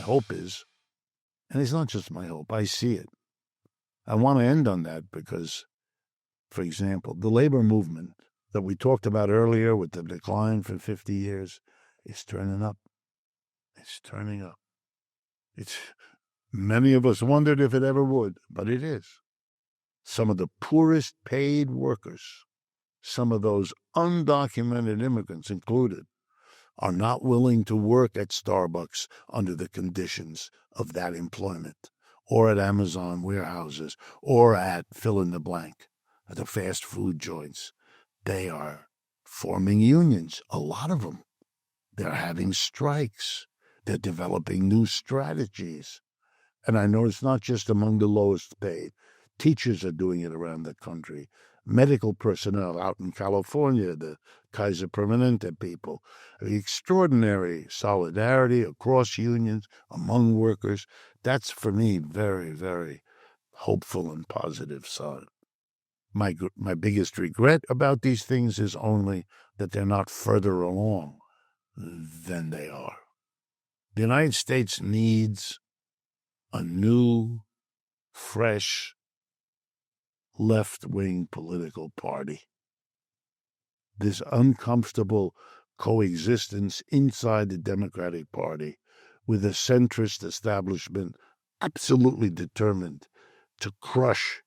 hope is, and it's not just my hope, I see it. I want to end on that because, for example, the labor movement that we talked about earlier with the decline for 50 years is turning up. It's turning up. Many of us wondered if it ever would, but it is. Some of the poorest paid workers, some of those undocumented immigrants included, are not willing to work at Starbucks under the conditions of that employment, or at Amazon warehouses, or at fill in the blank, at the fast food joints. They are forming unions, a lot of them. They're having strikes. They're developing new strategies. And I know it's not just among the lowest paid. Teachers are doing it around the country. Medical personnel out in California, the Kaiser Permanente people. Extraordinary solidarity across unions, among workers. That's, for me, very, very hopeful and positive sign. My biggest regret about these things is only that they're not further along than they are. The United States needs a new, fresh, left-wing political party. This uncomfortable coexistence inside the Democratic Party with a centrist establishment absolutely determined to crush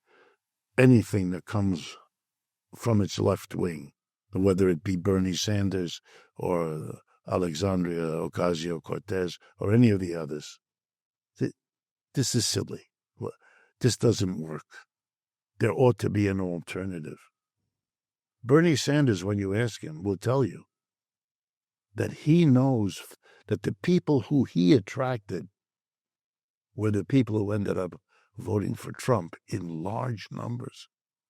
anything that comes from its left wing, whether it be Bernie Sanders or Alexandria Ocasio-Cortez or any of the others. This is silly. This doesn't work. There ought to be an alternative. Bernie Sanders, when you ask him, will tell you that he knows that the people who he attracted were the people who ended up voting for Trump in large numbers.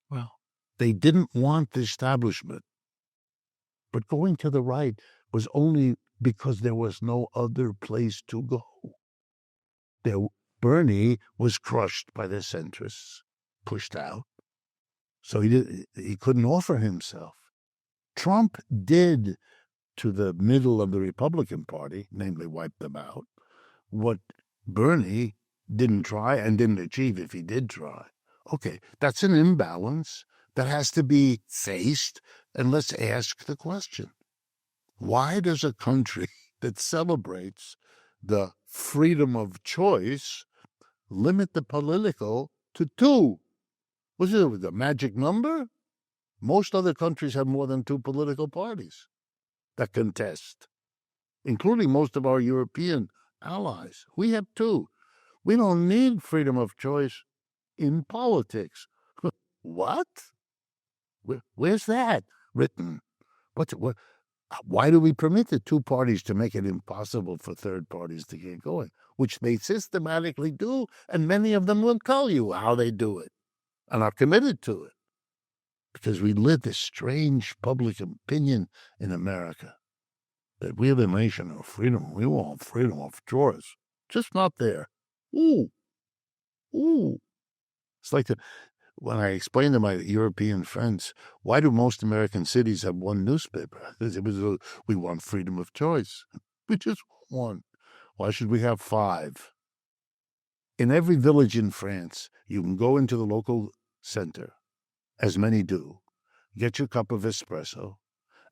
Well, they didn't want the establishment. But going to the right was only because there was no other place to go. Bernie was crushed by the centrists, pushed out. So he couldn't offer himself. Trump did to the middle of the Republican Party, namely wipe them out, what Bernie didn't try and didn't achieve if he did try. Okay, that's an imbalance that has to be faced, and let's ask the question. Why does a country that celebrates the freedom of choice limit the political to 2? Was it the magic number? Most other countries have more than 2 political parties that contest, including most of our European allies. We have 2. We don't need freedom of choice in politics. What? Where's that written? What? Why do we permit the 2 parties to make it impossible for third parties to get going, which they systematically do, and many of them will tell you how they do it and are committed to it? Because we live this strange public opinion in America that we're the nation of freedom. We want freedom of choice. Just not there. Ooh. It's like when I explain to my European friends, why do most American cities have 1 newspaper? We want freedom of choice. We just want 1. Why should we have 5? In every village in France, you can go into the local center, as many do, get your cup of espresso,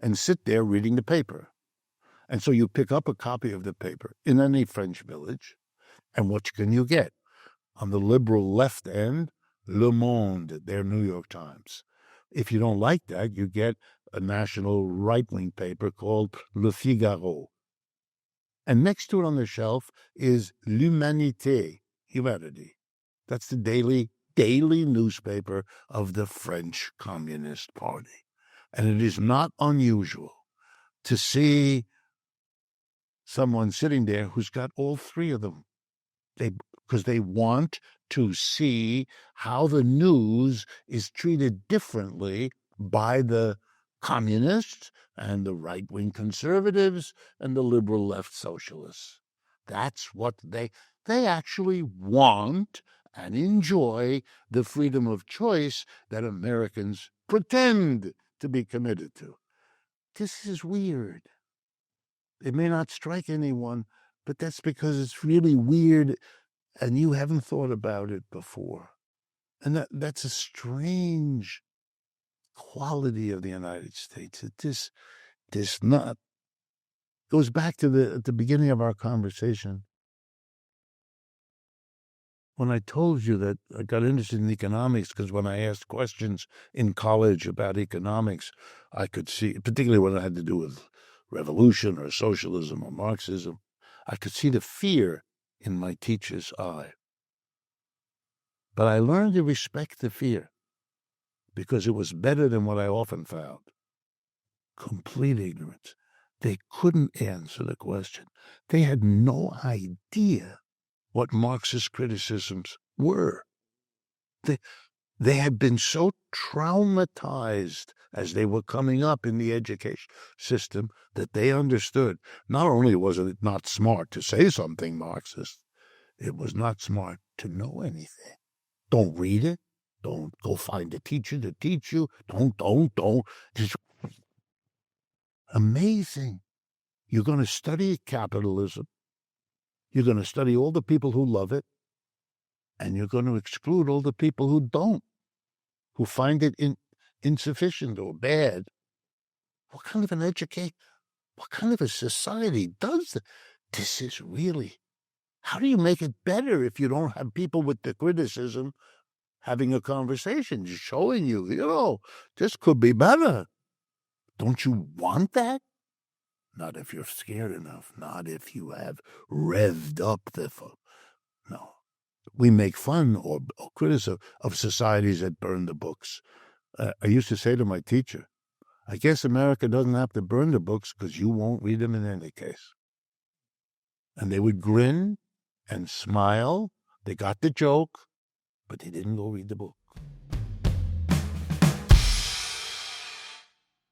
and sit there reading the paper. And so you pick up a copy of the paper in any French village, and what can you get? On the liberal left end, Le Monde, their New York Times. If you don't like that, you get a national right-wing paper called Le Figaro. And next to it on the shelf is L'Humanité, Humanity. That's the daily newspaper of the French Communist Party. And it is not unusual to see someone sitting there who's got all 3 of them. Because they want to see how the news is treated differently by the communists and the right-wing conservatives and the liberal left socialists. That's what they actually want and enjoy the freedom of choice that Americans pretend to be committed to. This is weird. It may not strike anyone, but that's because it's really weird and you haven't thought about it before. And that's a strange quality of the United States. This not goes back to the beginning of our conversation when I told you that I got interested in economics because when I asked questions in college about economics, I could see, particularly when it had to do with revolution or socialism or Marxism, I could see the fear in my teacher's eye. But I learned to respect the fear because it was better than what I often found. Complete ignorance. They couldn't answer the question. They had no idea what Marxist criticisms were. They had been so traumatized as they were coming up in the education system that they understood not only was it not smart to say something Marxist, it was not smart to know anything. Don't read it. Don't go find a teacher to teach you. Don't. Just amazing. You're going to study capitalism. You're going to study all the people who love it. And you're going to exclude all the people who don't, who find it insufficient or bad. What kind of an education, what kind of a society does that? This is really, how do you make it better if you don't have people with the criticism having a conversation, showing you, this could be better. Don't you want that? Not if you're scared enough. Not if you have revved up the... No. We make fun or criticism of societies that burn the books. I used to say to my teacher, I guess America doesn't have to burn the books because you won't read them in any case. And they would grin and smile. They got the joke, but they didn't go read the book.